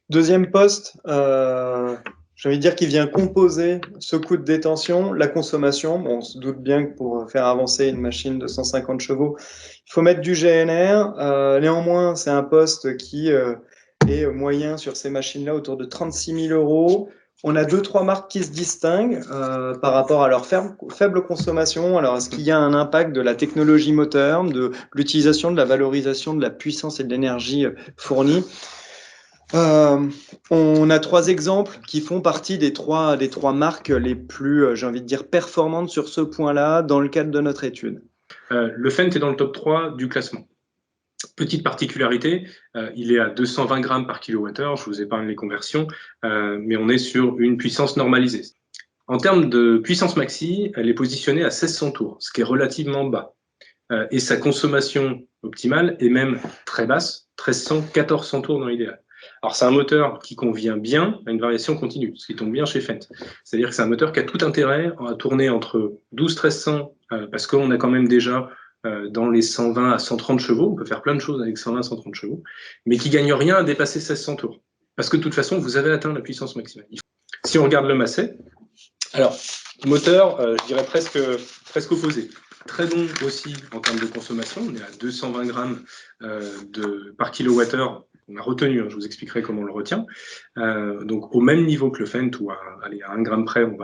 Deuxième poste, j'ai envie de dire qu'il vient composer ce coût de détention, la consommation. Bon, on se doute bien que pour faire avancer une machine de 150 chevaux, il faut mettre du GNR. Néanmoins, c'est un poste qui est moyen sur ces machines-là autour de 36 000 euros. On a 2-3 marques qui se distinguent par rapport à leur faible consommation. Alors, est-ce qu'il y a un impact de la technologie moteur, de l'utilisation, de la valorisation de la puissance et de l'énergie fournie? On a 3 exemples qui font partie des trois marques les plus, j'ai envie de dire, performantes sur ce point-là dans le cadre de notre étude. Le Fendt est dans le top 3 du classement. Petite particularité, il est à 220 grammes par kilowattheure, je vous épargne les conversions, mais on est sur une puissance normalisée. En termes de puissance maxi, elle est positionnée à 1600 tours, ce qui est relativement bas. Et sa consommation optimale est même très basse, 1300-1400 tours dans l'idéal. Alors c'est un moteur qui convient bien à une variation continue, ce qui tombe bien chez Fendt. C'est-à-dire que c'est un moteur qui a tout intérêt à tourner entre 12-1300, parce qu'on a quand même déjà dans les 120 à 130 chevaux, on peut faire plein de choses avec 120 à 130 chevaux, mais qui ne gagne rien à dépasser 1600 tours. Parce que de toute façon, vous avez atteint la puissance maximale. Si on regarde le Massey, alors, moteur, je dirais presque opposé. Très bon aussi en termes de consommation, on est à 220 grammes par kilowattheure. On a retenu, je vous expliquerai comment on le retient. Donc au même niveau que le Fendt, ou à 1 gramme près, on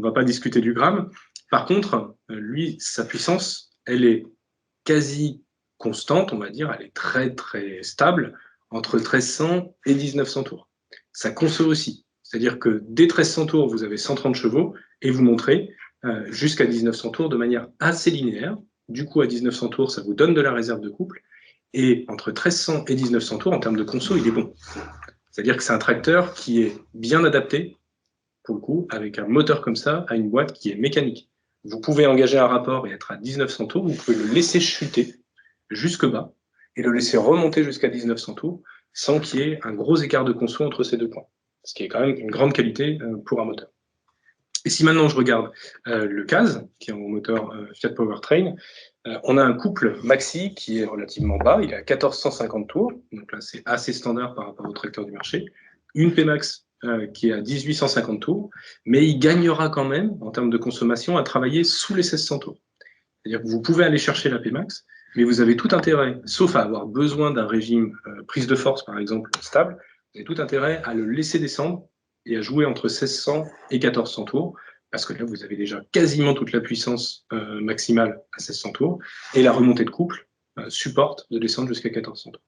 va pas discuter du gramme. Par contre, lui, sa puissance, elle est quasi constante, on va dire, elle est très très stable, entre 1300 et 1900 tours. Ça consomme aussi. C'est-à-dire que dès 1300 tours, vous avez 130 chevaux et vous montrez jusqu'à 1900 tours de manière assez linéaire. Du coup, à 1900 tours, ça vous donne de la réserve de couple. Et entre 1300 et 1900 tours, en termes de conso, il est bon. C'est-à-dire que c'est un tracteur qui est bien adapté, pour le coup, avec un moteur comme ça, à une boîte qui est mécanique. Vous pouvez engager un rapport et être à 1900 tours, vous pouvez le laisser chuter jusque bas et le laisser remonter jusqu'à 1900 tours sans qu'il y ait un gros écart de conso entre ces deux points. Ce qui est quand même une grande qualité pour un moteur. Et si maintenant je regarde le CAZ, qui est un moteur Fiat Powertrain, on a un couple maxi qui est relativement bas, il est à 1450 tours, donc là c'est assez standard par rapport au tracteur du marché, une Pmax qui est à 1850 tours, mais il gagnera quand même, en termes de consommation, à travailler sous les 1600 tours. C'est-à-dire que vous pouvez aller chercher la Pmax, mais vous avez tout intérêt, sauf à avoir besoin d'un régime prise de force, par exemple, stable, vous avez tout intérêt à le laisser descendre et à jouer entre 1600 et 1400 tours, parce que là, vous avez déjà quasiment toute la puissance maximale à 1600 tours, et la remontée de couple supporte de descendre jusqu'à 1400 tours.